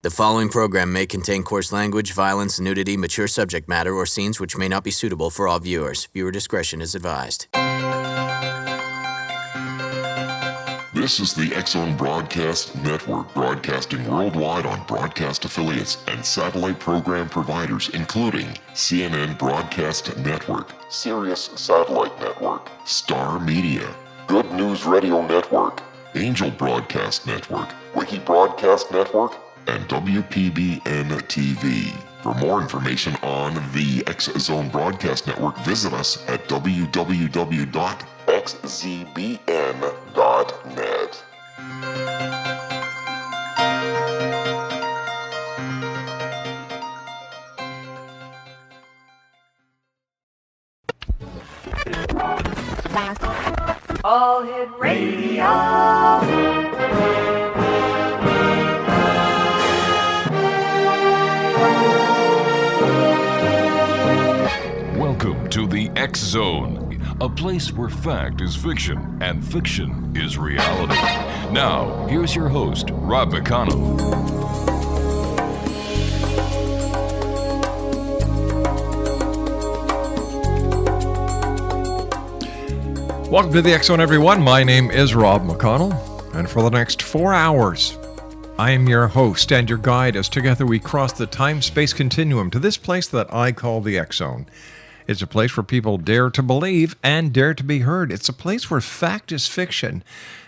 The following program may contain coarse language, violence, nudity, mature subject matter, or scenes which may not be suitable for all viewers. Viewer discretion is advised. This is the X-Zone Broadcast Network, broadcasting worldwide on broadcast affiliates and satellite program providers, including CNN Broadcast Network, Sirius Satellite Network, Star Media, Good News Radio Network, Angel Broadcast Network, Wiki Broadcast Network, and WPBN TV. For more information on the X-Zone Broadcast Network, visit us at www.xzbn.net. All Hit Radio. Welcome to the X-Zone, a place where fact is fiction and fiction is reality. Now, here's your host, Rob McConnell. Welcome to the X-Zone, everyone. My name is Rob McConnell, and for the next 4 hours, I am your host and your guide as together we cross the time-space continuum to this place that I call the X-Zone. It's a place where people dare to believe and dare to be heard. It's a place where fact is fiction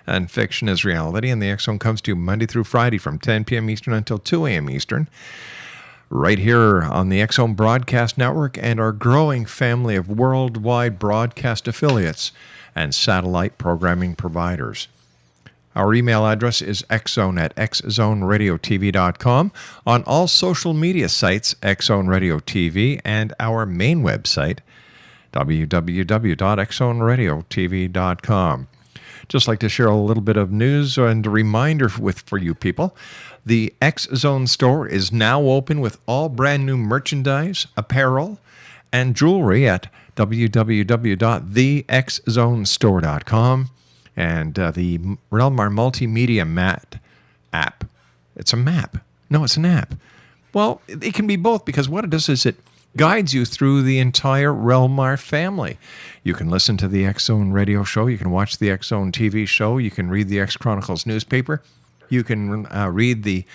and fiction is reality. And the X-Zone comes to you Monday through Friday from 10 p.m. Eastern until 2 a.m. Eastern, right here on the X-Zone Broadcast Network and our growing family of worldwide broadcast affiliates and satellite programming providers. Our email address is xzone@xzoneradiotv.com. On all social media sites, X-Zone Radio TV, and our main website, www.xzoneradiotv.com. Just like to share a little bit of news and a reminder for you people. The X-Zone store is now open with all brand new merchandise, apparel, and jewelry at www.thexzonestore.com. And the Relmar Multimedia Mat app. It's a map. No, it's an app. Well, it can be both because what it does is it guides you through the entire Relmar family. You can listen to the X-Zone radio show. You can watch the X-Zone TV show. You can read the X Chronicles newspaper. You can read the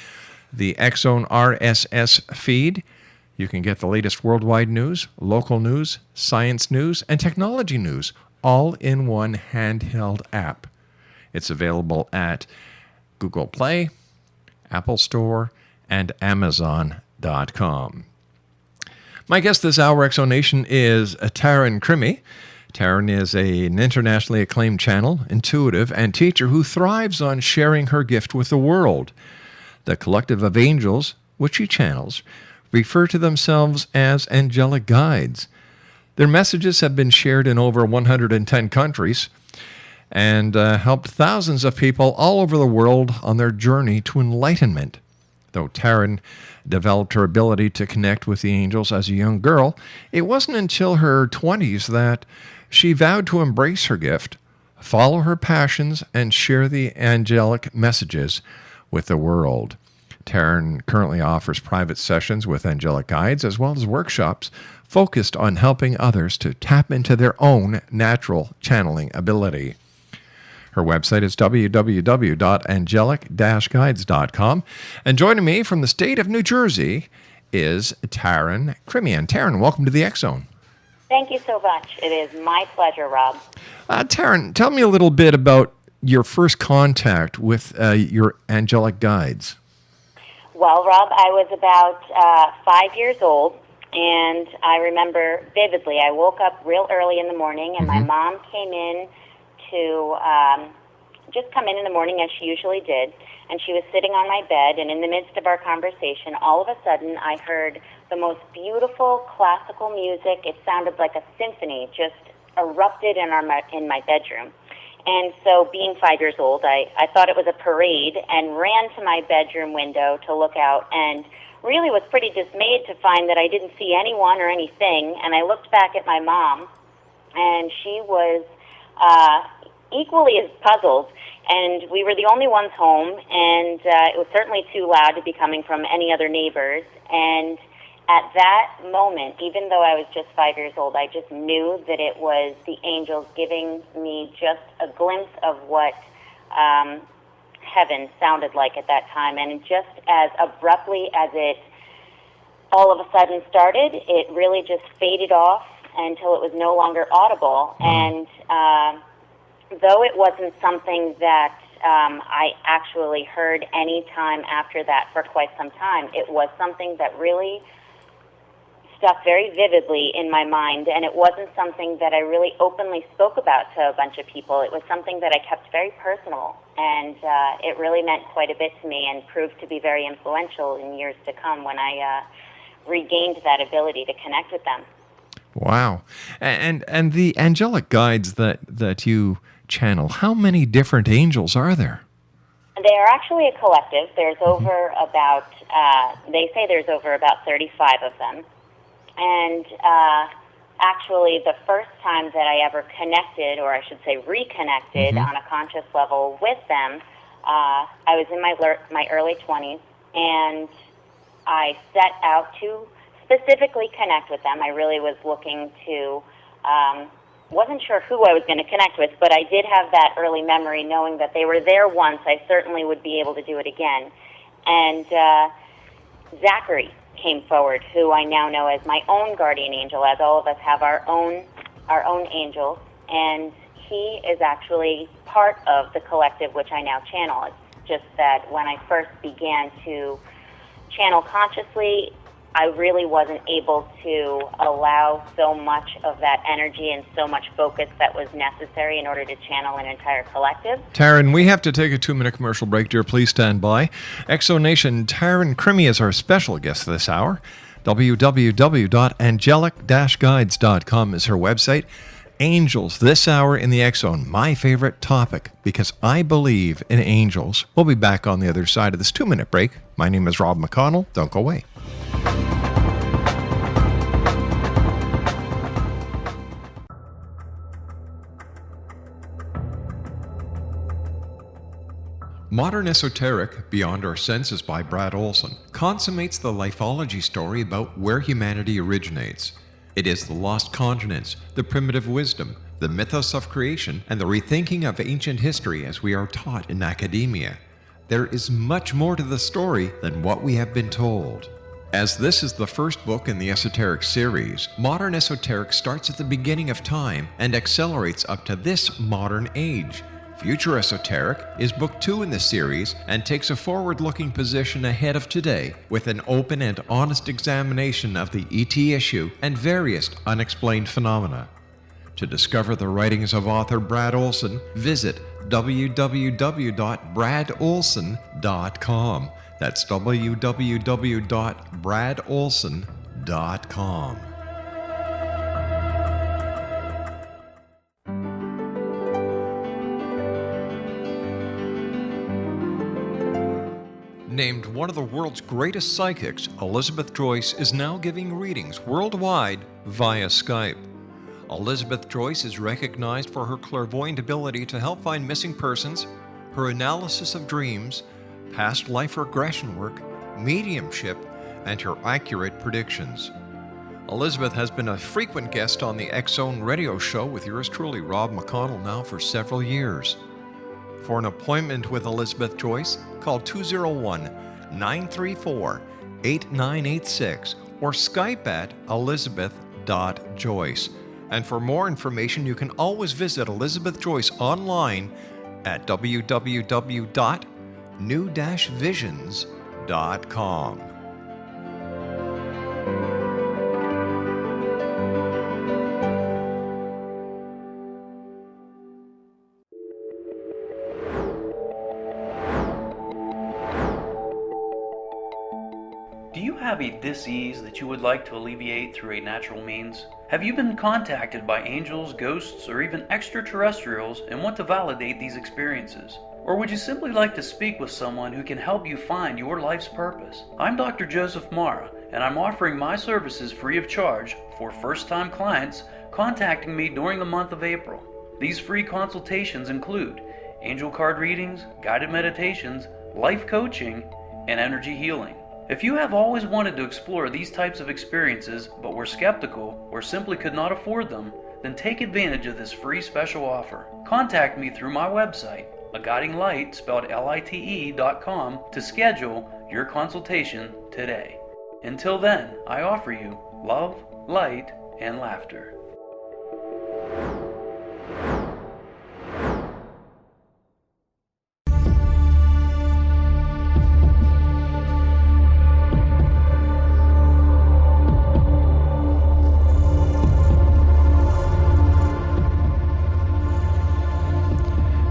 X-Zone RSS feed. You can get the latest worldwide news, local news, science news, and technology news, all in one handheld app. It's available at Google Play, Apple Store, and Amazon.com. My guest this hour, X-Zone is Taryn Crimi. Taryn is an internationally acclaimed channel, intuitive, and teacher who thrives on sharing her gift with the world. The collective of angels, which she channels, refer to themselves as Angelic Guides. Their messages have been shared in over 110 countries and helped thousands of people all over the world on their journey to enlightenment. Though Taryn developed her ability to connect with the angels as a young girl, it wasn't until her 20s that she vowed to embrace her gift, follow her passions, and share the angelic messages with the world. Taryn currently offers private sessions with Angelic Guides as well as workshops focused on helping others to tap into their own natural channeling ability. Her website is www.angelic-guides.com. And joining me from the state of New Jersey is Taryn Crimi. And Taryn, welcome to the X-Zone. Thank you so much. It is my pleasure, Rob. Taryn, tell me a little bit about your first contact with your Angelic Guides. Well, Rob, I was about 5 years old, and I remember vividly, I woke up real early in the morning, and my mom came in to just come in the morning as she usually did, and she was sitting on my bed, and in the midst of our conversation, all of a sudden, I heard the most beautiful classical music. It sounded like a symphony just erupted in my bedroom. And so, being 5 years old, I thought it was a parade and ran to my bedroom window to look out and really was pretty dismayed to find that I didn't see anyone or anything. And I looked back at my mom, and she was equally as puzzled. And we were the only ones home, and it was certainly too loud to be coming from any other neighbors. And at that moment, even though I was just 5 years old, I just knew that it was the angels giving me just a glimpse of what heaven sounded like at that time. And just as abruptly as it all of a sudden started, it really just faded off until it was no longer audible. And though it wasn't something that I actually heard any time after that for quite some time, it was something that really stuck very vividly in my mind, and it wasn't something that I really openly spoke about to a bunch of people. It was something that I kept very personal, and it really meant quite a bit to me and proved to be very influential in years to come when I regained that ability to connect with them. Wow. And the angelic guides that you channel, how many different angels are there? They are actually a collective. There's over about, they say there's over about 35 of them. And actually, the first time that I ever connected, or I should say reconnected on a conscious level with them, I was in my early 20s, and I set out to specifically connect with them. I really was looking to, wasn't sure who I was going to connect with, but I did have that early memory knowing that they were there once. I certainly would be able to do it again. And Zachary came forward, who I now know as my own guardian angel, as all of us have our own angels, and he is actually part of the collective which I now channel. It's just that when I first began to channel consciously, I really wasn't able to allow so much of that energy and so much focus that was necessary in order to channel an entire collective. Taryn, we have to take a 2-minute commercial break, dear. Please stand by. Exonation, Taryn Crimi is our special guest this hour. www.angelic-guides.com is her website. Angels, this hour in the X Zone, my favorite topic, because I believe in angels. We'll be back on the other side of this 2-minute break. My name is Rob McConnell. Don't go away. Modern Esoteric, Beyond Our Senses by Brad Olson, consummates the lifeology story about where humanity originates. It is the lost continents, the primitive wisdom, the mythos of creation, and the rethinking of ancient history as we are taught in academia. There is much more to the story than what we have been told. As this is the first book in the Esoteric series, Modern Esoteric starts at the beginning of time and accelerates up to this modern age. Future Esoteric is book 2 in the series and takes a forward-looking position ahead of today with an open and honest examination of the ET issue and various unexplained phenomena. To discover the writings of author Brad Olson, visit www.bradolson.com. That's www.bradolson.com. Named one of the world's greatest psychics, Elizabeth Joyce is now giving readings worldwide via Skype. Elizabeth Joyce is recognized for her clairvoyant ability to help find missing persons, her analysis of dreams, past life regression work, mediumship, and her accurate predictions. Elizabeth has been a frequent guest on the X Zone radio show with yours truly, Rob McConnell, now for several years. For an appointment with Elizabeth Joyce, call 201-934-8986 or Skype at elizabeth.joyce. And for more information, you can always visit Elizabeth Joyce online at www.new-visions.com. Do you have a dis-ease that you would like to alleviate through a natural means? Have you been contacted by angels, ghosts, or even extraterrestrials and want to validate these experiences? Or would you simply like to speak with someone who can help you find your life's purpose? I'm Dr. Joseph Mara, and I'm offering my services free of charge for first-time clients contacting me during the month of April. These free consultations include angel card readings, guided meditations, life coaching, and energy healing. If you have always wanted to explore these types of experiences but were skeptical or simply could not afford them, then take advantage of this free special offer. Contact me through my website, aguidinglight, spelled LITE.com, to schedule your consultation today. Until then, I offer you love, light, and laughter.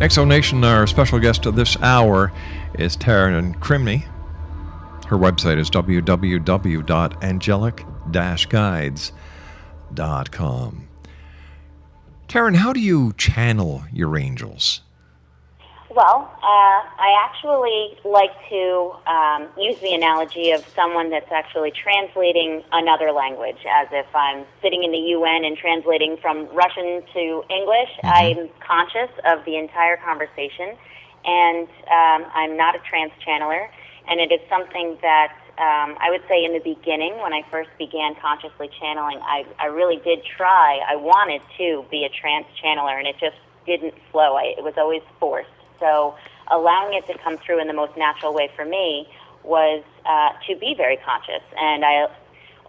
Exonation, our special guest of this hour is Taryn Crimi. Her website is www.angelic-guides.com. Taryn, how do you channel your angels? Well, I actually like to use the analogy of someone that's actually translating another language, as if I'm sitting in the UN and translating from Russian to English. I'm conscious of the entire conversation, and I'm not a trance channeler, and it is something that I would say in the beginning, when I first began consciously channeling, I really did try. I wanted to be a trance channeler, and it just didn't flow. It was always forced. So allowing it to come through in the most natural way for me was to be very conscious. And I,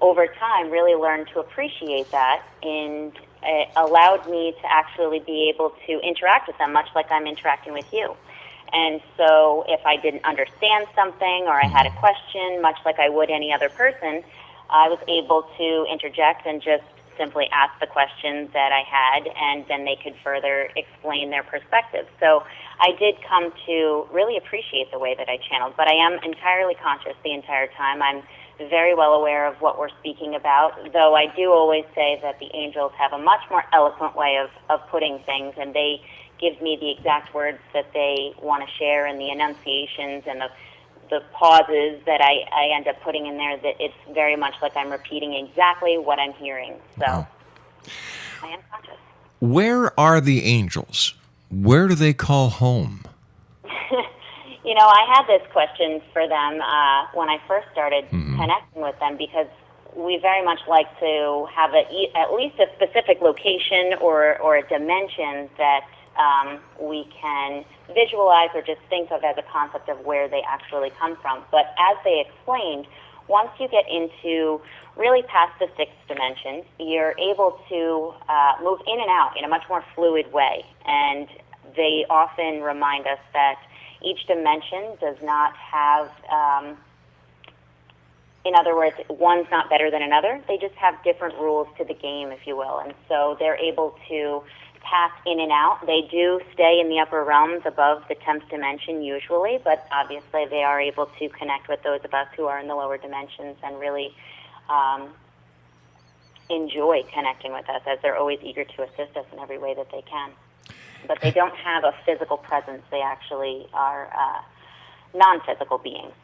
over time, really learned to appreciate that, and it allowed me to actually be able to interact with them much like I'm interacting with you. And so if I didn't understand something or I had a question, much like I would any other person, I was able to interject and just simply ask the questions that I had, and then they could further explain their perspective. So I did come to really appreciate the way that I channeled, but I am entirely conscious the entire time. I'm very well aware of what we're speaking about, though I do always say that the angels have a much more eloquent way of putting things, and they give me the exact words that they want to share, and the enunciations and the pauses that I end up putting in there, that it's very much like I'm repeating exactly what I'm hearing. So I am conscious. Where are the angels? Where do they call home? You know, I had this question for them when I first started connecting with them, because we very much like to have at least a specific location or a dimension that we can visualize or just think of as a concept of where they actually come from. But as they explained, once you get into really past the sixth dimension, you're able to move in and out in a much more fluid way. And they often remind us that each dimension does not have, in other words, one's not better than another. They just have different rules to the game, if you will. And so they're able to pass in and out. They do stay in the upper realms above the 10th dimension usually, but obviously they are able to connect with those of us who are in the lower dimensions and really enjoy connecting with us, as they're always eager to assist us in every way that they can. But they don't have a physical presence. They actually are non-physical beings.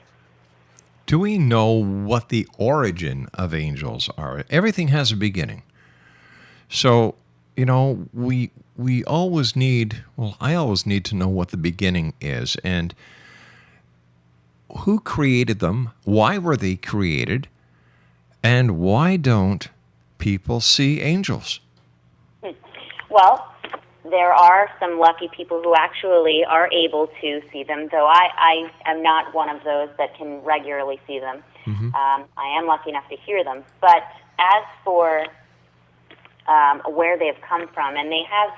Do we know what the origin of angels are? Everything has a beginning. So, you know, we always need, well, I always need to know what the beginning is, and who created them, why were they created, and why don't people see angels? Well, there are some lucky people who actually are able to see them, though I am not one of those that can regularly see them. I am lucky enough to hear them. But as for where they've come from, and they have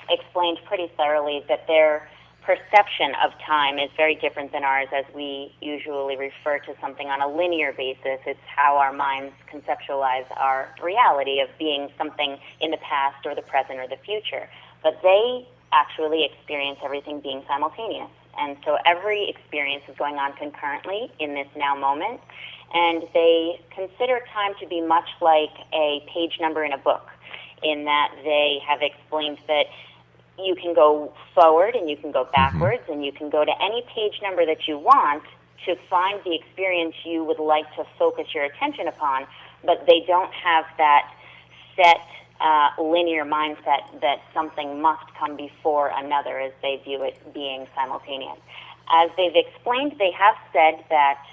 explained pretty thoroughly that their perception of time is very different than ours, as we usually refer to something on a linear basis. It's how our minds conceptualize our reality of being something in the past or the present or the future. But they actually experience everything being simultaneous. And so every experience is going on concurrently in this now moment. And they consider time to be much like a page number in a book, in that they have explained that you can go forward and you can go backwards and you can go to any page number that you want to find the experience you would like to focus your attention upon, but they don't have that set linear mindset that something must come before another as they view it being simultaneous. As they've explained, they have said that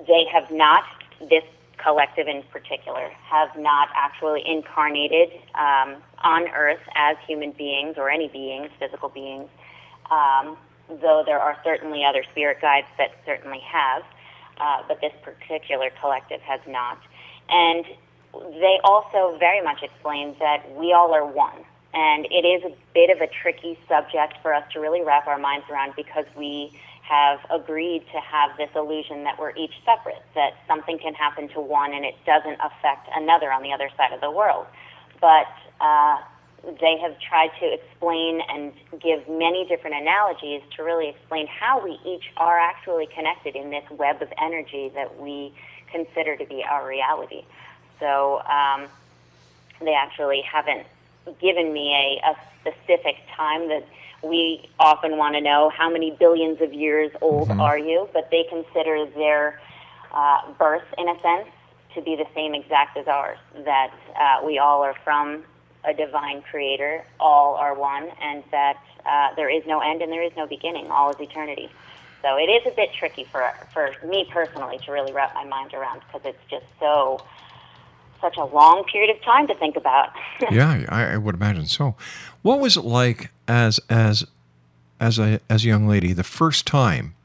they have not, this collective in particular, have not actually incarnated on Earth as human beings or any beings, physical beings, though there are certainly other spirit guides that certainly have, but this particular collective has not. And they also very much explain that we all are one. And it is a bit of a tricky subject for us to really wrap our minds around because we have agreed to have this illusion that we're each separate, that something can happen to one and it doesn't affect another on the other side of the world. But they have tried to explain and give many different analogies to really explain how we each are actually connected in this web of energy that we consider to be our reality. So they actually haven't given me a specific time that we often want to know how many billions of years old are you, but they consider their birth, in a sense, to be the same exact as ours, that we all are from a divine creator, all are one, and that there is no end and there is no beginning, all is eternity. So it is a bit tricky for me personally to really wrap my mind around because it's just such a long period of time to think about. Yeah, I would imagine so. What was it like as a young lady the first time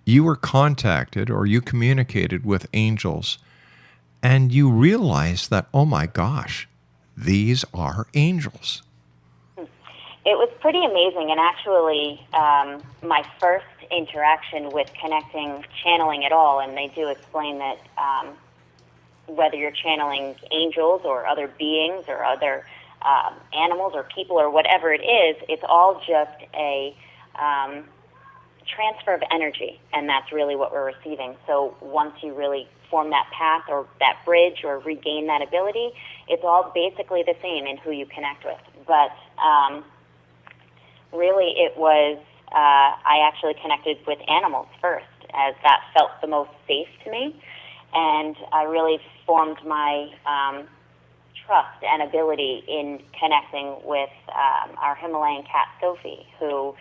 you were contacted or you communicated with angels and you realized that, oh my gosh, these are angels? It was pretty amazing, and actually my first interaction with connecting, channeling at all, and they do explain that whether you're channeling angels or other beings or other animals or people or whatever it is, it's all just a transfer of energy, and that's really what we're receiving. So once you really form that path or that bridge or regain that ability, it's all basically the same in who you connect with. But really it was, I actually connected with animals first, as that felt the most safe to me. And I really formed my trust and ability in connecting with our Himalayan cat, Sophie, who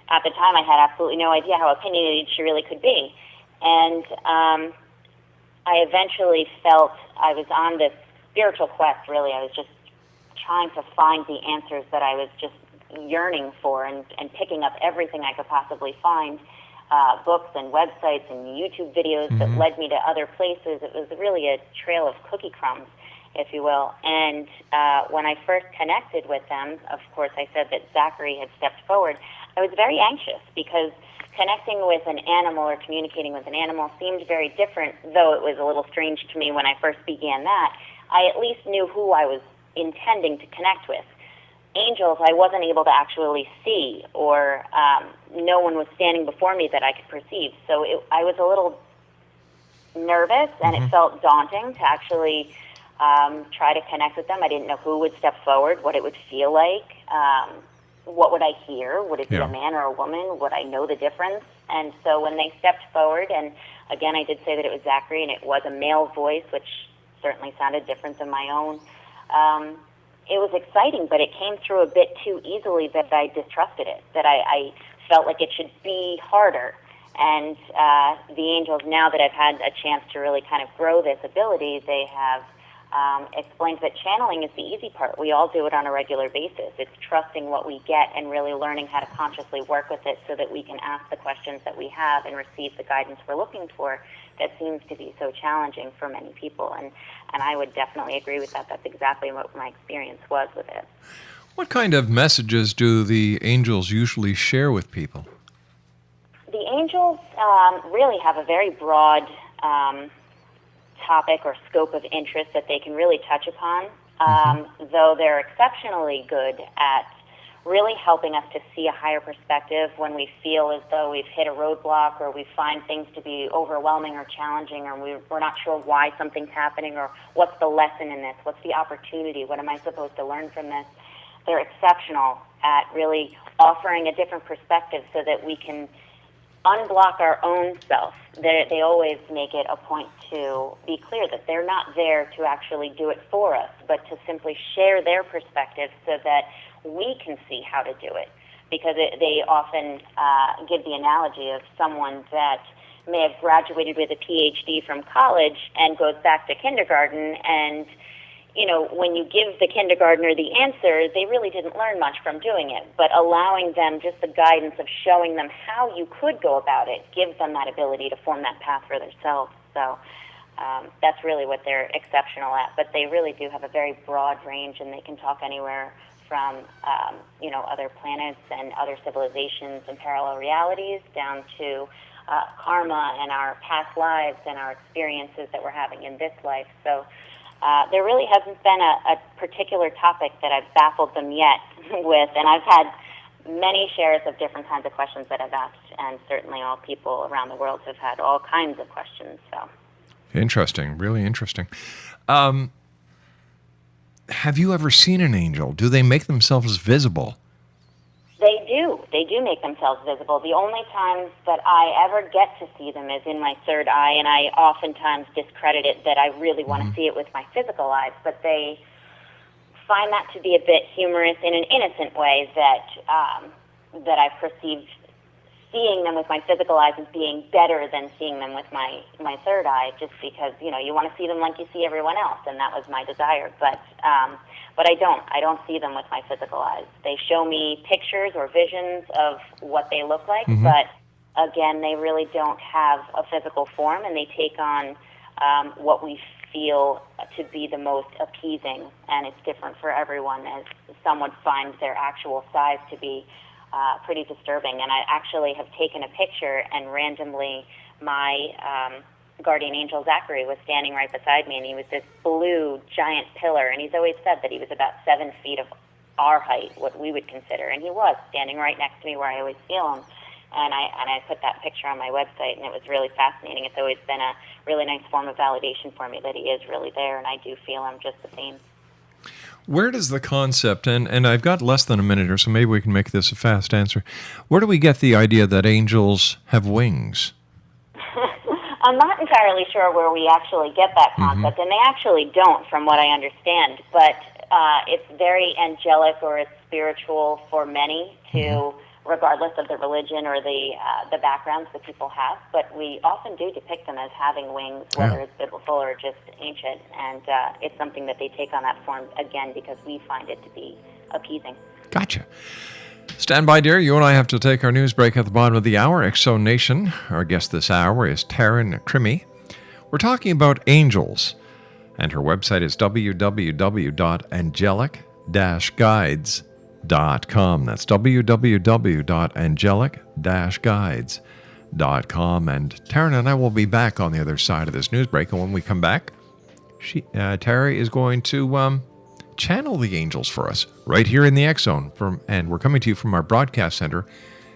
at the time I had absolutely no idea how opinionated she really could be. And I eventually felt I was on this spiritual quest, really. I was just trying to find the answers that I was just yearning for and picking up everything I could possibly find. Books and websites and YouTube videos that led me to other places. It was really a trail of cookie crumbs, if you will. And when I first connected with them, of course, I said that Zachary had stepped forward. I was very anxious because connecting with an animal or communicating with an animal seemed very different, though it was a little strange to me when I first began that. I at least knew who I was intending to connect with. Angels, I wasn't able to actually see, or no one was standing before me that I could perceive. So I was a little nervous, and it felt daunting to actually try to connect with them. I didn't know who would step forward, what it would feel like, what would I hear, would it be a man or a woman, would I know the difference? And so when they stepped forward, and again, I did say that it was Zachary, and it was a male voice, which certainly sounded different than my own. It was exciting, but it came through a bit too easily that I distrusted it, that I felt like it should be harder. And the angels, now that I've had a chance to really kind of grow this ability, they have explained that channeling is the easy part. We all do it on a regular basis. It's trusting what we get and really learning how to consciously work with it so that we can ask the questions that we have and receive the guidance we're looking for that seems to be so challenging for many people. And I would definitely agree with that. That's exactly what my experience was with it. What kind of messages do the angels usually share with people? The angels really have a very broad topic or scope of interest that they can really touch upon, though they're exceptionally good at really helping us to see a higher perspective when we feel as though we've hit a roadblock or we find things to be overwhelming or challenging, or we're not sure why something's happening or what's the lesson in this, what's the opportunity, what am I supposed to learn from this. They're exceptional at really offering a different perspective so that we can unblock our own self. They always make it a point to be clear that they're not there to actually do it for us, but to simply share their perspective so that we can see how to do it. Because they often give the analogy of someone that may have graduated with a PhD from college and goes back to kindergarten, and when you give the kindergartner the answer, they really didn't learn much from doing it. But allowing them just the guidance of showing them how you could go about it gives them that ability to form that path for themselves. So that's really what they're exceptional at. But they really do have a very broad range, and they can talk anywhere from other planets and other civilizations and parallel realities down to karma and our past lives and our experiences that we're having in this life. So there really hasn't been a particular topic that I've baffled them yet with, and I've had many shares of different kinds of questions that I've asked, and certainly all people around the world have had all kinds of questions. So interesting, really interesting. Have you ever seen an angel? Do they make themselves visible? They do. They do make themselves visible. The only times that I ever get to see them is in my third eye, and I oftentimes discredit it that I really want to see it with my physical eyes, but they find that to be a bit humorous in an innocent way that I perceived seeing them with my physical eyes as being better than seeing them with my third eye, just because, you want to see them like you see everyone else, and that was my desire. But I don't see them with my physical eyes. They show me pictures or visions of what they look like, but again, they really don't have a physical form, and they take on what we feel to be the most appeasing, and it's different for everyone, as some would find their actual size to be pretty disturbing. And I actually have taken a picture, and randomly my guardian angel Zachary was standing right beside me, and he was this blue giant pillar, and he's always said that he was about 7 feet of our height, what we would consider, and he was standing right next to me where I always feel him. And I put that picture on my website, and it was really fascinating. It's always been a really nice form of validation for me that he is really there, and I do feel him just the same. Where does the concept, and I've got less than a minute or so, maybe we can make this a fast answer. Where do we get the idea that angels have wings? I'm not entirely sure where we actually get that concept, and they actually don't, from what I understand. But it's very angelic, or it's spiritual for many, to regardless of the religion or the backgrounds that people have. But we often do depict them as having wings, whether it's biblical or just ancient, and it's something that they take on that form, again, because we find it to be appeasing. Gotcha. Stand by, dear. You and I have to take our news break at the bottom of the hour. Exo Nation, our guest this hour is Taryn Crimi. We're talking about angels, and her website is www.angelic-guides.com. That's www.angelic-guides.com. And Taryn and I will be back on the other side of this news break, and when we come back, Terry is going to channel the angels for us right here in the X Zone, and we're coming to you from our broadcast center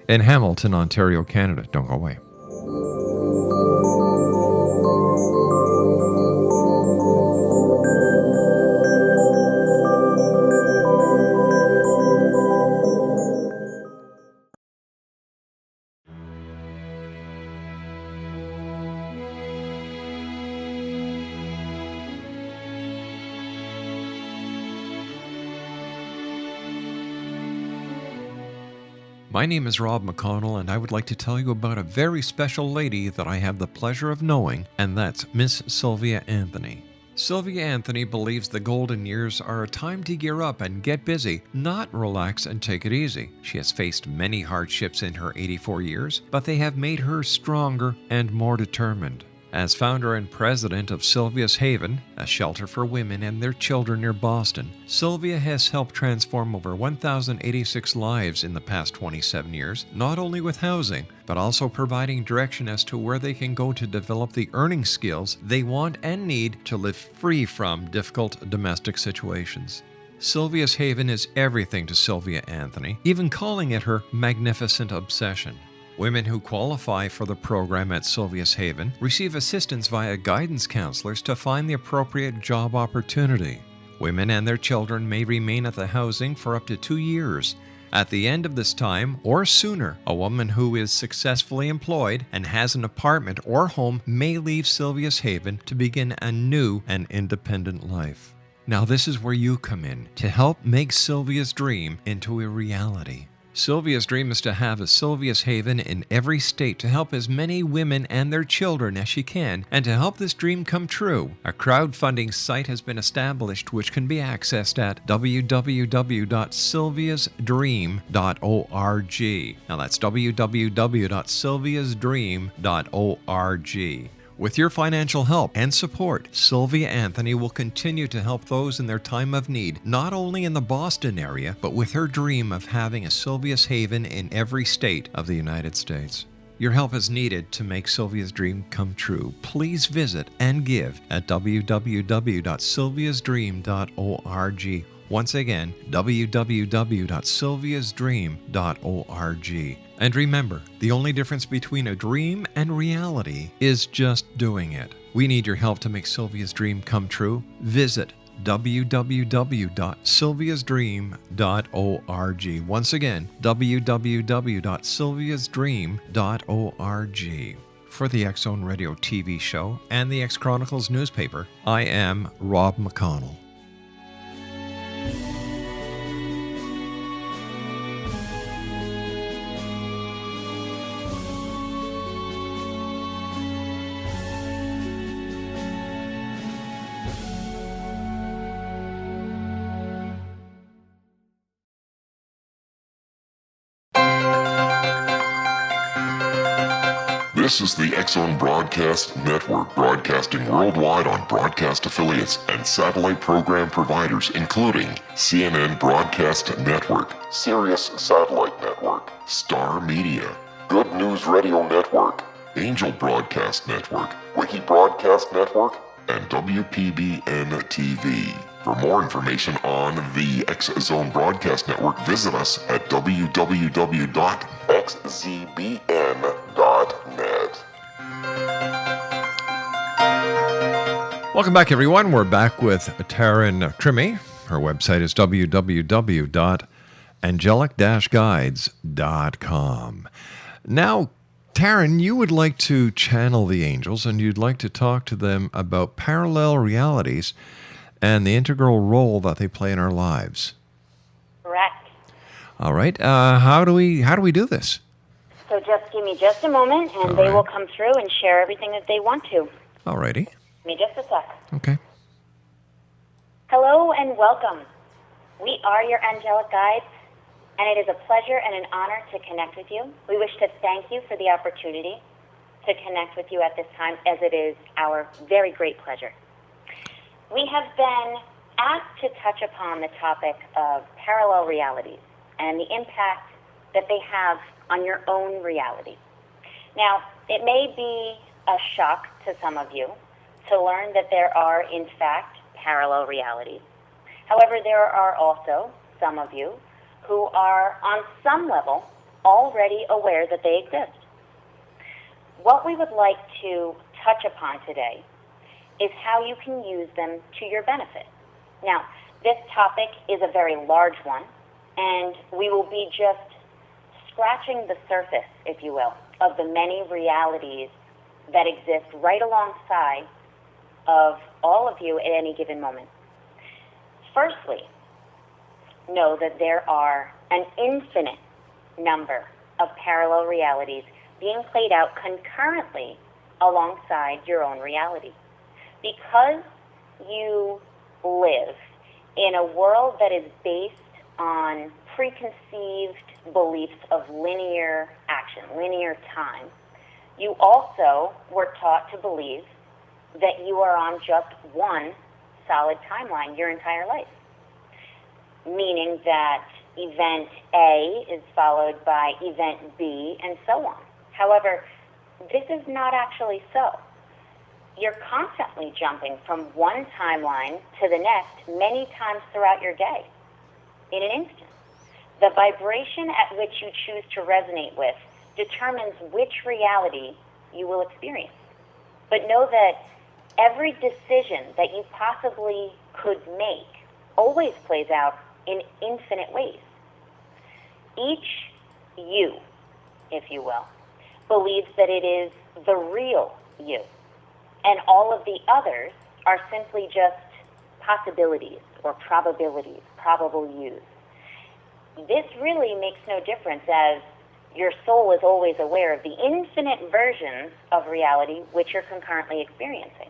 in Hamilton, Ontario, Canada. Don't go away. My name is Rob McConnell, and I would like to tell you about a very special lady that I have the pleasure of knowing, and that's Miss Sylvia Anthony. Sylvia Anthony believes the golden years are a time to gear up and get busy, not relax and take it easy. She has faced many hardships in her 84 years, but they have made her stronger and more determined. As founder and president of Sylvia's Haven, a shelter for women and their children near Boston, Sylvia has helped transform over 1,086 lives in the past 27 years, not only with housing, but also providing direction as to where they can go to develop the earning skills they want and need to live free from difficult domestic situations. Sylvia's Haven is everything to Sylvia Anthony, even calling it her magnificent obsession. Women who qualify for the program at Sylvia's Haven receive assistance via guidance counselors to find the appropriate job opportunity. Women and their children may remain at the housing for up to 2 years, At the end of this time, or sooner, a woman who is successfully employed and has an apartment or home may leave Sylvia's Haven to begin a new and independent life. Now this is where you come in to help make Sylvia's dream into a reality. Sylvia's dream is to have a Sylvia's Haven in every state to help as many women and their children as she can, and to help this dream come true, a crowdfunding site has been established which can be accessed at www.sylviasdream.org. Now that's www.sylviasdream.org. With your financial help and support, Sylvia Anthony will continue to help those in their time of need, not only in the Boston area, but with her dream of having a Sylvia's Haven in every state of the United States. Your help is needed to make Sylvia's dream come true. Please visit and give at www.sylviasdream.org. Once again, www.sylviasdream.org. And remember, the only difference between a dream and reality is just doing it. We need your help to make Sylvia's dream come true. Visit www.sylviasdream.org. Once again, www.sylviasdream.org. For the X Zone Radio TV show and the X Chronicles newspaper, I am Rob McConnell. This is the X Zone Broadcast Network, broadcasting worldwide on broadcast affiliates and satellite program providers, including CNN Broadcast Network, Sirius Satellite Network, Star Media, Good News Radio Network, Angel Broadcast Network, Wiki Broadcast Network, and WPBN TV. For more information on the X Zone Broadcast Network, visit us at www.xzbn.net. Welcome back, everyone. We're back with Taryn Crimi. Her website is www.angelic-guides.com. Now, Taryn, you would like to channel the angels, and you'd like to talk to them about parallel realities and the integral role that they play in our lives. Correct. All right. How do we do this? So just give me just a moment, and they will come through and share everything that they want to. All righty. Give me just a sec. Okay. Hello and welcome. We are your Angelic Guides, and it is a pleasure and an honor to connect with you. We wish to thank you for the opportunity to connect with you at this time, as it is our very great pleasure. We have been asked to touch upon the topic of parallel realities and the impact that they have on your own reality. Now, it may be a shock to some of you to learn that there are, in fact, parallel realities. However, there are also some of you who are, on some level, already aware that they exist. What we would like to touch upon today is how you can use them to your benefit. Now, this topic is a very large one, and we will be just scratching the surface, if you will, of the many realities that exist right alongside of all of you at any given moment. Firstly, know that there are an infinite number of parallel realities being played out concurrently alongside your own reality. Because you live in a world that is based on preconceived beliefs of linear action, linear time, you also were taught to believe that you are on just one solid timeline your entire life, meaning that event A is followed by event B and so on. However, this is not actually so. You're constantly jumping from one timeline to the next many times throughout your day in an instant. The vibration at which you choose to resonate with determines which reality you will experience. But know that every decision that you possibly could make always plays out in infinite ways. Each you, if you will, believes that it is the real you, and all of the others are simply just possibilities or probabilities, probable yous. This really makes no difference, as your soul is always aware of the infinite versions of reality which you're concurrently experiencing.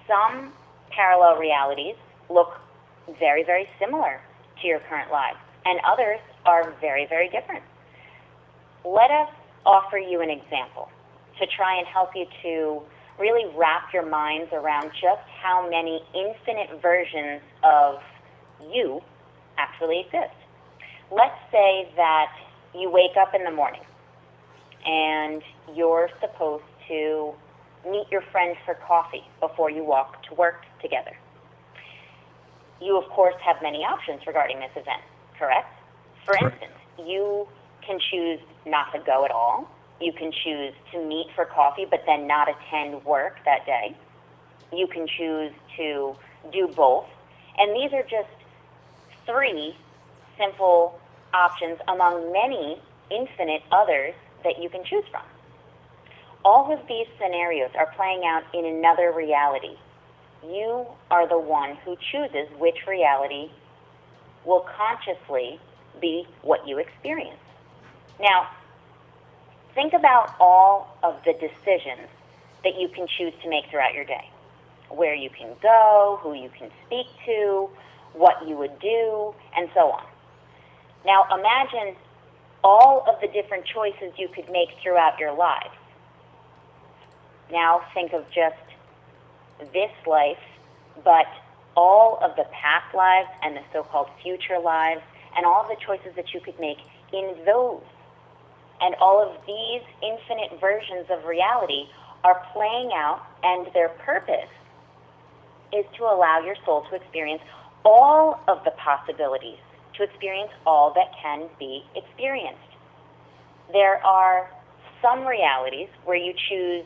Some parallel realities look very, very similar to your current lives, and others are very, very different. Let us offer you an example to try and help you to really wrap your minds around just how many infinite versions of you actually exist. Let's say that you wake up in the morning and you're supposed to meet your friend for coffee before you walk to work together. You, of course, have many options regarding this event, correct? For instance, you can choose not to go at all. You can choose to meet for coffee but then not attend work that day. You can choose to do both. And these are just 3 simple options among many infinite others that you can choose from. All of these scenarios are playing out in another reality. You are the one who chooses which reality will consciously be what you experience. Now, think about all of the decisions that you can choose to make throughout your day. Where you can go, who you can speak to, what you would do, and so on. Now, imagine all of the different choices you could make throughout your lives. Now think of just this life, but all of the past lives and the so-called future lives, and all of the choices that you could make in those. And all of these infinite versions of reality are playing out, and their purpose is to allow your soul to experience all of the possibilities, to experience all that can be experienced. There are some realities where you choose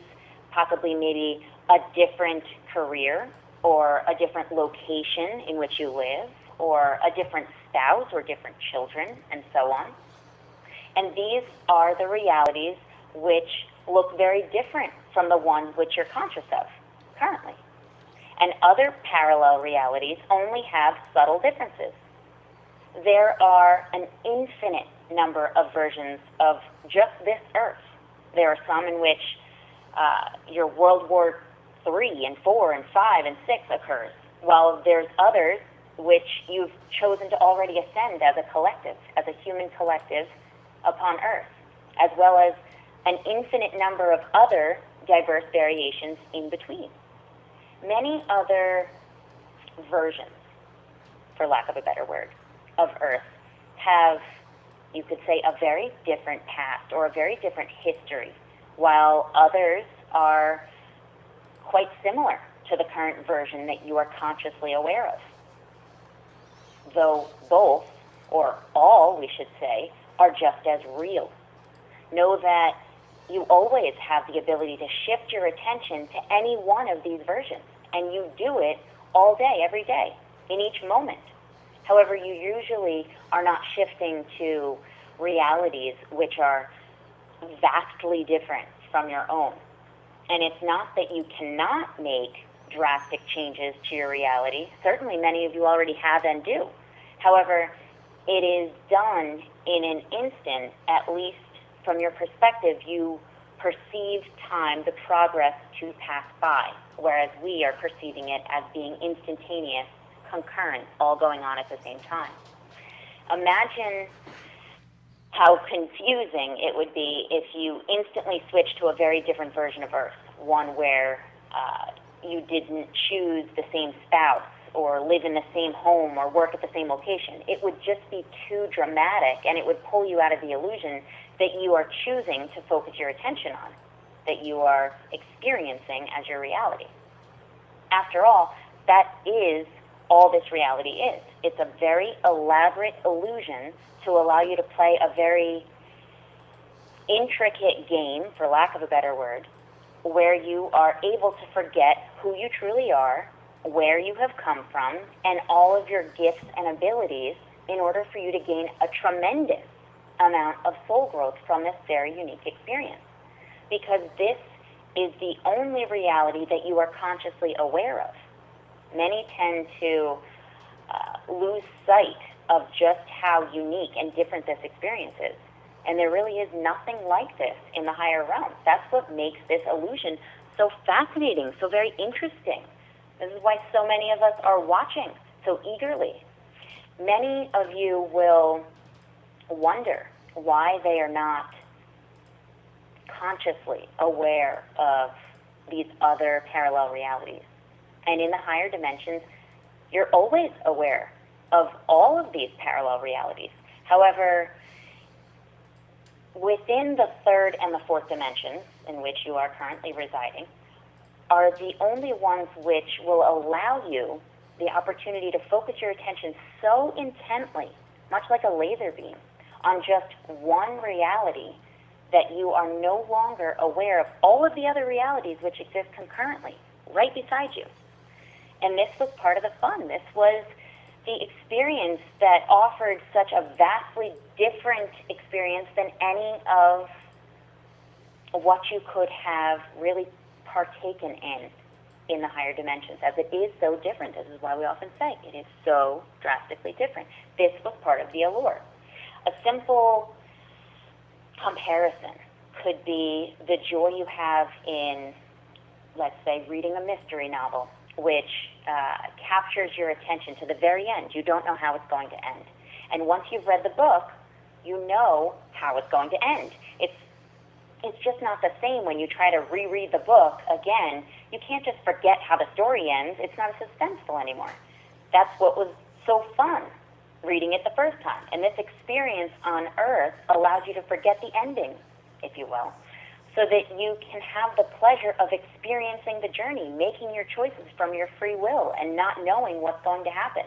possibly maybe a different career or a different location in which you live or a different spouse or different children and so on. And these are the realities which look very different from the ones which you're conscious of currently. And other parallel realities only have subtle differences. There are an infinite number of versions of just this earth. There are some in which your World War III and IV and V and VI occurs, while there's others which you've chosen to already ascend as a collective, as a human collective upon earth, as well as an infinite number of other diverse variations in between. Many other versions, for lack of a better word, of Earth have, you could say, a very different past or a very different history, while others are quite similar to the current version that you are consciously aware of. Though both, or all, we should say, are just as real. Know that you always have the ability to shift your attention to any one of these versions, and you do it all day, every day, in each moment. However, you usually are not shifting to realities which are vastly different from your own. And it's not that you cannot make drastic changes to your reality. Certainly many of you already have and do. However, it is done in an instant, at least from your perspective. You perceive time, the progress to pass by, whereas we are perceiving it as being instantaneous, concurrent, all going on at the same time. Imagine how confusing it would be if you instantly switched to a very different version of Earth, one where you didn't choose the same spouse or live in the same home or work at the same location. It would just be too dramatic, and it would pull you out of the illusion that you are choosing to focus your attention on, that you are experiencing as your reality. After all, that is all this reality is. It's a very elaborate illusion to allow you to play a very intricate game, for lack of a better word, where you are able to forget who you truly are, where you have come from, and all of your gifts and abilities in order for you to gain a tremendous amount of soul growth from this very unique experience. Because this is the only reality that you are consciously aware of. Many tend to lose sight of just how unique and different this experience is. And there really is nothing like this in the higher realms. That's what makes this illusion so fascinating, so very interesting. This is why so many of us are watching so eagerly. Many of you will wonder why they are not consciously aware of these other parallel realities. And in the higher dimensions, you're always aware of all of these parallel realities. However, within the third and the fourth dimensions in which you are currently residing are the only ones which will allow you the opportunity to focus your attention so intently, much like a laser beam, on just one reality that you are no longer aware of all of the other realities which exist concurrently, right beside you. And this was part of the fun. This was the experience that offered such a vastly different experience than any of what you could have really partaken in the higher dimensions, as it is so different. This is why we often say it is so drastically different. This was part of the allure. A simple comparison could be the joy you have in, let's say, reading a mystery novel, which captures your attention to the very end. You don't know how it's going to end. And once you've read the book, you know how it's going to end. It's just not the same when you try to reread the book again. You can't just forget how the story ends. It's not as suspenseful anymore. That's what was so fun reading it the first time. And this experience on Earth allows you to forget the ending, if you will, so that you can have the pleasure of experiencing the journey, making your choices from your free will and not knowing what's going to happen.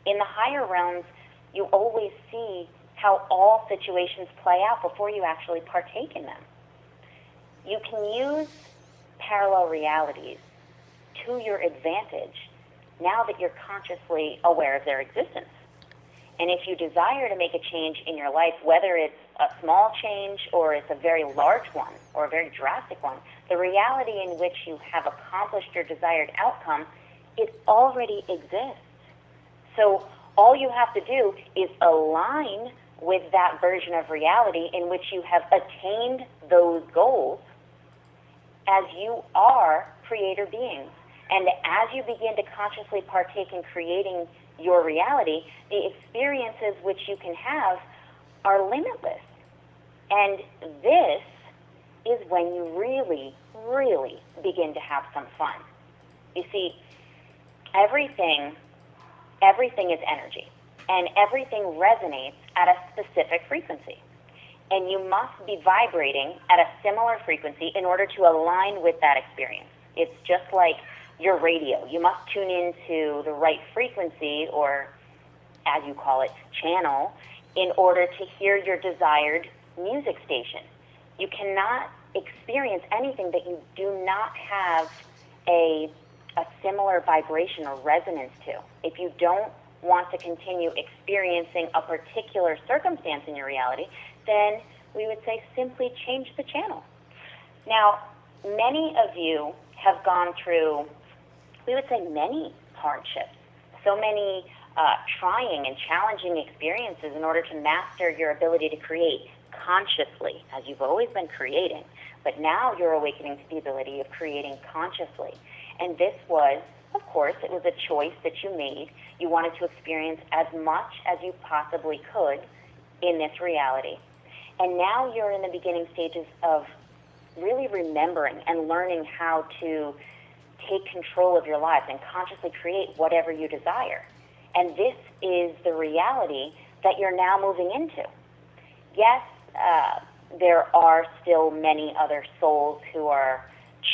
In the higher realms, you always see how all situations play out before you actually partake in them. You can use parallel realities to your advantage now that you're consciously aware of their existence. And if you desire to make a change in your life, whether it's a small change or it's a very large one or a very drastic one, the reality in which you have accomplished your desired outcome, it already exists. So all you have to do is align with that version of reality in which you have attained those goals, as you are creator beings. And as you begin to consciously partake in creating your reality, the experiences which you can have are limitless. And this is when you really, really begin to have some fun. You see, everything is energy, and everything resonates at a specific frequency. And you must be vibrating at a similar frequency in order to align with that experience. It's just like your radio. You must tune into the right frequency, or as you call it, channel, in order to hear your desired music station. You cannot experience anything that you do not have a similar vibration or resonance to. If you don't want to continue experiencing a particular circumstance in your reality, then we would say simply change the channel. Now, many of you have gone through, we would say, many hardships, so many trying and challenging experiences in order to master your ability to create consciously, as you've always been creating, but now you're awakening to the ability of creating consciously. And this was, of course, it was a choice that you made. You wanted to experience as much as you possibly could in this reality. And now you're in the beginning stages of really remembering and learning how to take control of your lives and consciously create whatever you desire. And this is the reality that you're now moving into. Yes, there are still many other souls who are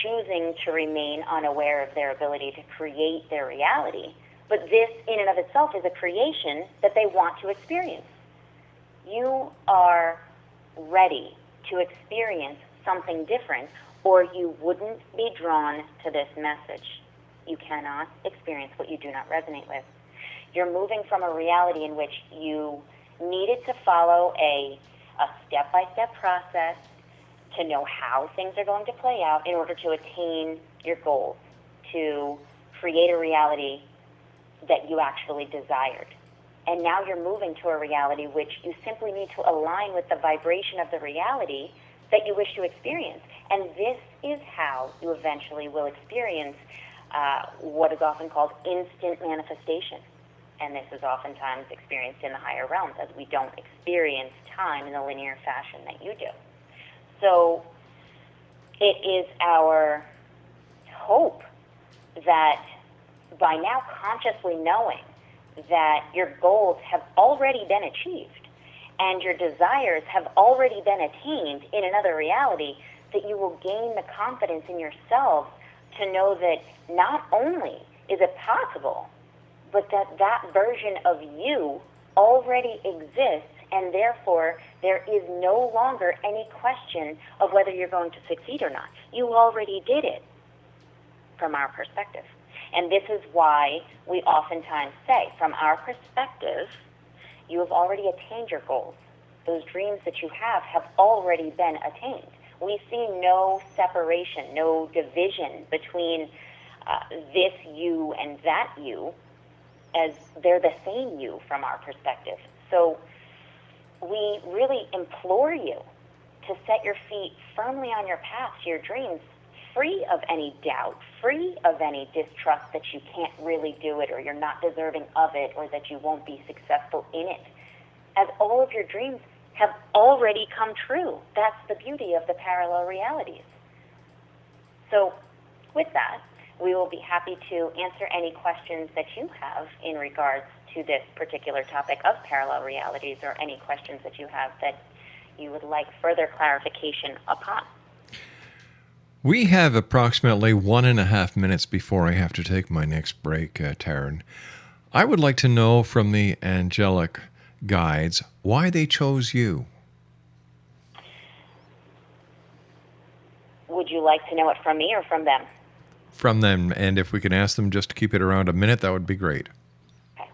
choosing to remain unaware of their ability to create their reality, but this in and of itself is a creation that they want to experience. You are ready to experience something different, or you wouldn't be drawn to this message. You cannot experience what you do not resonate with. You're moving from a reality in which you needed to follow a step-by-step process to know how things are going to play out in order to attain your goals, to create a reality that you actually desired. And now you're moving to a reality which you simply need to align with the vibration of the reality that you wish to experience. And this is how you eventually will experience what is often called instant manifestation. And this is oftentimes experienced in the higher realms, as we don't experience time in the linear fashion that you do. So it is our hope that by now consciously knowing that your goals have already been achieved and your desires have already been attained in another reality, that you will gain the confidence in yourself to know that not only is it possible, but that that version of you already exists, and therefore there is no longer any question of whether you're going to succeed or not. You already did it from our perspective. And this is why we oftentimes say, from our perspective, you have already attained your goals. Those dreams that you have already been attained. We see no separation, no division between this you and that you, as they're the same you from our perspective. So we really implore you to set your feet firmly on your path to your dreams, free of any doubt, free of any distrust that you can't really do it, or you're not deserving of it, or that you won't be successful in it, as all of your dreams have already come true. That's the beauty of the parallel realities. So with that, we will be happy to answer any questions that you have in regards to this particular topic of parallel realities, or any questions that you have that you would like further clarification upon. We have approximately 1.5 minutes before I have to take my next break, Taryn. I would like to know from the Angelic Guides why they chose you. Would you like to know it from me or from them? From them, and if we can ask them just to keep it around a minute, that would be great. Okay.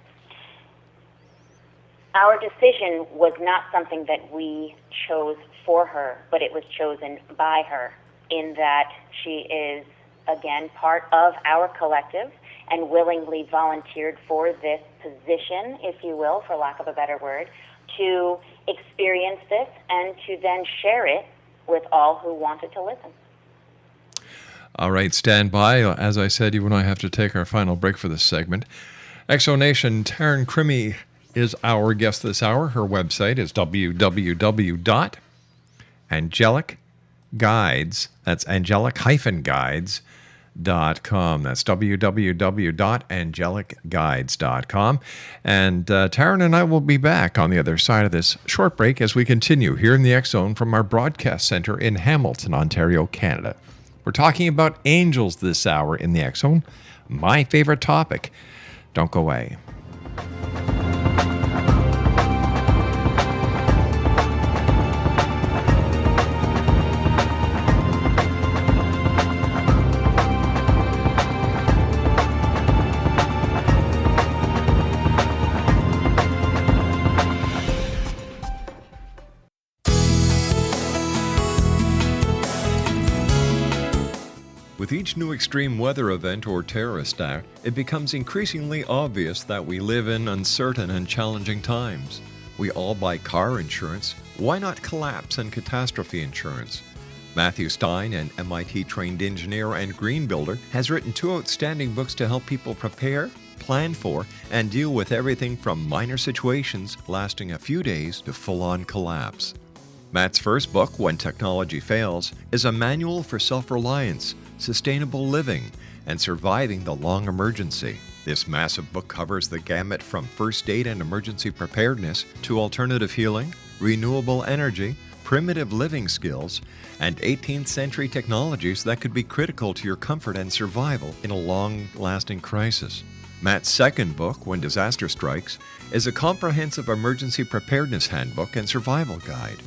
Our decision was not something that we chose for her, but it was chosen by her, in that she is, again, part of our collective and willingly volunteered for this position, if you will, for lack of a better word, to experience this and to then share it with all who wanted to listen. All right, stand by. As I said, you and I have to take our final break for this segment. Exonation, Taryn Crimi is our guest this hour. Her website is www.angelic-guides. That's angelic-guides.com. That's www.angelicguides.com. And Taryn and I will be back on the other side of this short break as we continue here in the X Zone from our broadcast center in Hamilton, Ontario, Canada. We're talking about angels this hour in the X Zone, my favorite topic. Don't go away. With each new extreme weather event or terrorist act, it becomes increasingly obvious that we live in uncertain and challenging times. We all buy car insurance. Why not collapse and catastrophe insurance? Matthew Stein, an MIT-trained engineer and green builder, has written 2 outstanding books to help people prepare, plan for, and deal with everything from minor situations lasting a few days to full-on collapse. Matt's first book, When Technology Fails, is a manual for self-reliance, sustainable living, and surviving the long emergency. This massive book covers the gamut from first aid and emergency preparedness to alternative healing, renewable energy, primitive living skills, and 18th century technologies that could be critical to your comfort and survival in a long-lasting crisis. Matt's second book, When Disaster Strikes, is a comprehensive emergency preparedness handbook and survival guide.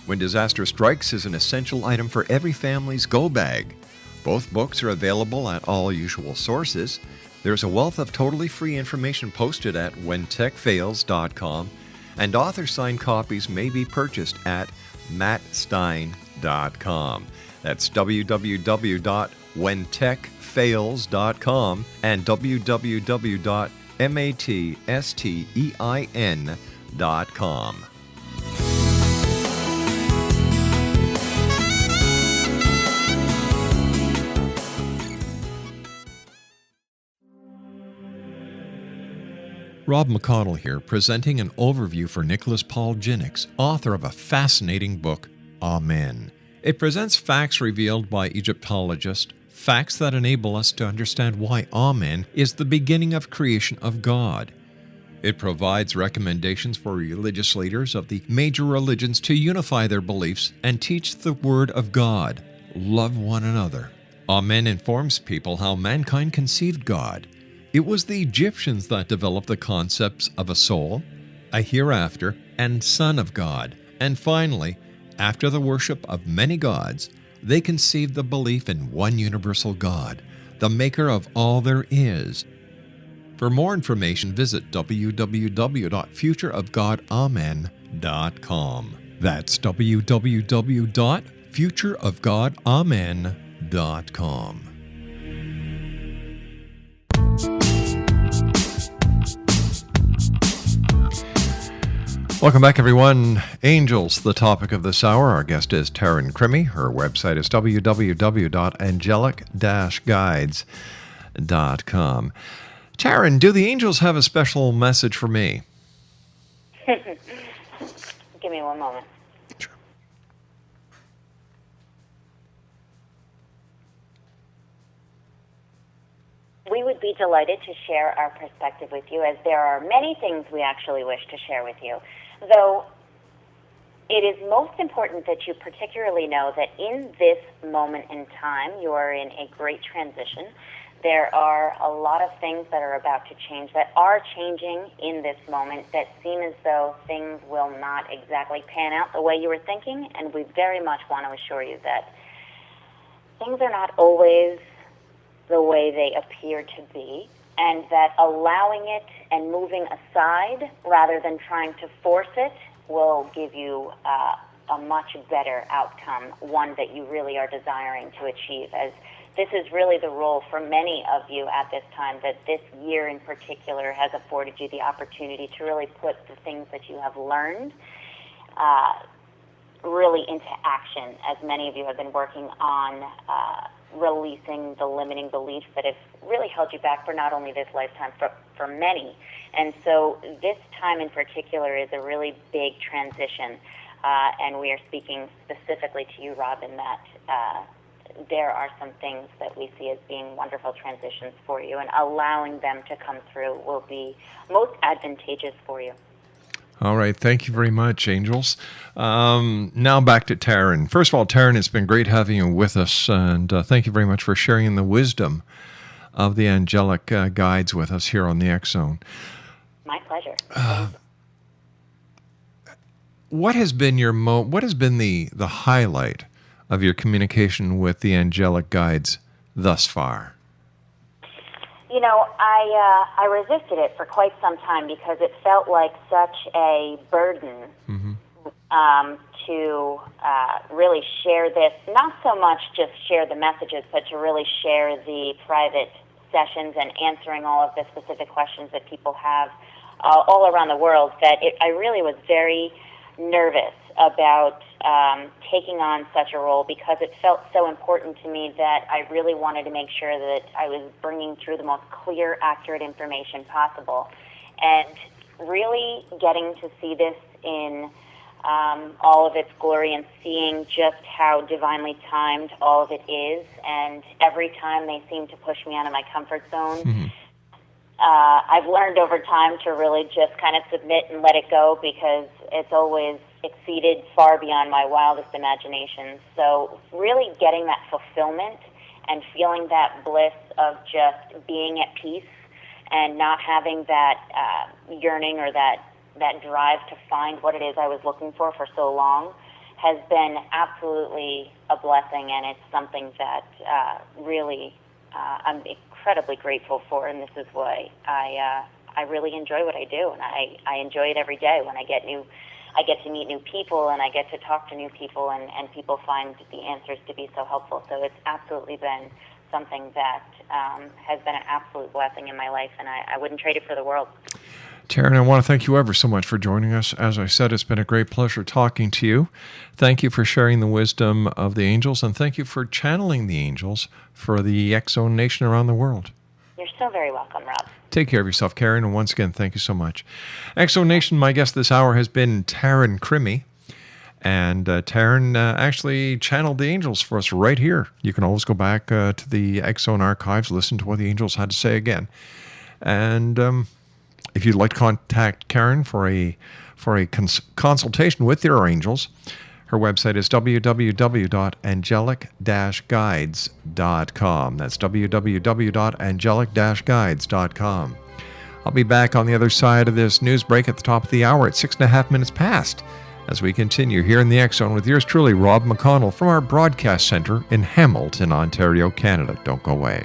When Disaster Strikes is an essential item for every family's go bag. Both books are available at all usual sources. There's a wealth of totally free information posted at whentechfails.com, and author-signed copies may be purchased at mattstein.com. That's www.whentechfails.com and www.mattstein.com. Rob McConnell here, presenting an overview for Nicholas Paul Jennings, author of a fascinating book, Amen. It presents facts revealed by Egyptologists, facts that enable us to understand why Amen is the beginning of creation of God. It provides recommendations for religious leaders of the major religions to unify their beliefs and teach the Word of God. Love one another. Amen informs people how mankind conceived God. It was the Egyptians that developed the concepts of a soul, a hereafter, and Son of God. And finally, after the worship of many gods, they conceived the belief in one universal God, the maker of all there is. For more information, visit www.futureofgodamen.com. That's www.futureofgodamen.com. Welcome back, everyone. Angels, the topic of this hour. Our guest is Taryn Crimi. Her website is www.angelic-guides.com. Taryn, do the angels have a special message for me? Give me one moment. Sure. We would be delighted to share our perspective with you, as there are many things we actually wish to share with you. Though it is most important that you particularly know that in this moment in time, you are in a great transition. There are a lot of things that are about to change, that are changing in this moment, that seem as though things will not exactly pan out the way you were thinking, and we very much want to assure you that things are not always the way they appear to be, and that allowing it and moving aside rather than trying to force it will give you a much better outcome, one that you really are desiring to achieve, as this is really the role for many of you at this time, that this year in particular has afforded you the opportunity to really put the things that you have learned really into action, as many of you have been working on releasing the limiting beliefs that have really held you back for not only this lifetime, for many. And so this time in particular is a really big transition, and we are speaking specifically to you, Robin, that there are some things that we see as being wonderful transitions for you, and allowing them to come through will be most advantageous for you. All right. Thank you very much, Angels. Now back to Taryn. First of all, Taryn, it's been great having you with us, and thank you very much for sharing the wisdom of the Angelic Guides with us here on the X Zone. My pleasure. What has been the highlight of your communication with the Angelic Guides thus far? You know, I resisted it for quite some time because it felt like such a burden to really share this, not so much just share the messages, but to really share the private sessions and answering all of the specific questions that people have all around the world, that I really was very nervous about taking on such a role, because it felt so important to me that I really wanted to make sure that I was bringing through the most clear, accurate information possible, and really getting to see this in all of its glory, and seeing just how divinely timed all of it is. And every time they seem to push me out of my comfort zone, I've learned over time to really just kind of submit and let it go, because it's always exceeded far beyond my wildest imaginations. So really getting that fulfillment and feeling that bliss of just being at peace and not having that yearning or that drive to find what it is I was looking for so long has been absolutely a blessing, and it's something that really I'm incredibly grateful for, and this is why I I really enjoy what I do, and I enjoy it every day when I get to meet new people, and I get to talk to new people, and people find the answers to be so helpful. So it's absolutely been something that has been an absolute blessing in my life, and I wouldn't trade it for the world. Taryn, I want to thank you ever so much for joining us. As I said, it's been a great pleasure talking to you. Thank you for sharing the wisdom of the angels, and thank you for channeling the angels for the X-Zone Nation around the world. You're so very welcome, Rob. Take care of yourself, Karen, and once again, thank you so much. X-Zone Nation, my guest this hour has been Taryn Crimi, and Taryn actually channeled the angels for us right here. You can always go back to the X-Zone archives, listen to what the angels had to say again. And if you'd like to contact Karen for a consultation with your angels, her website is www.angelic-guides.com. That's www.angelic-guides.com. I'll be back on the other side of this news break at the top of the hour at 6.5 minutes past as we continue here in the X-Zone with yours truly, Rob McConnell, from our broadcast center in Hamilton, Ontario, Canada. Don't go away.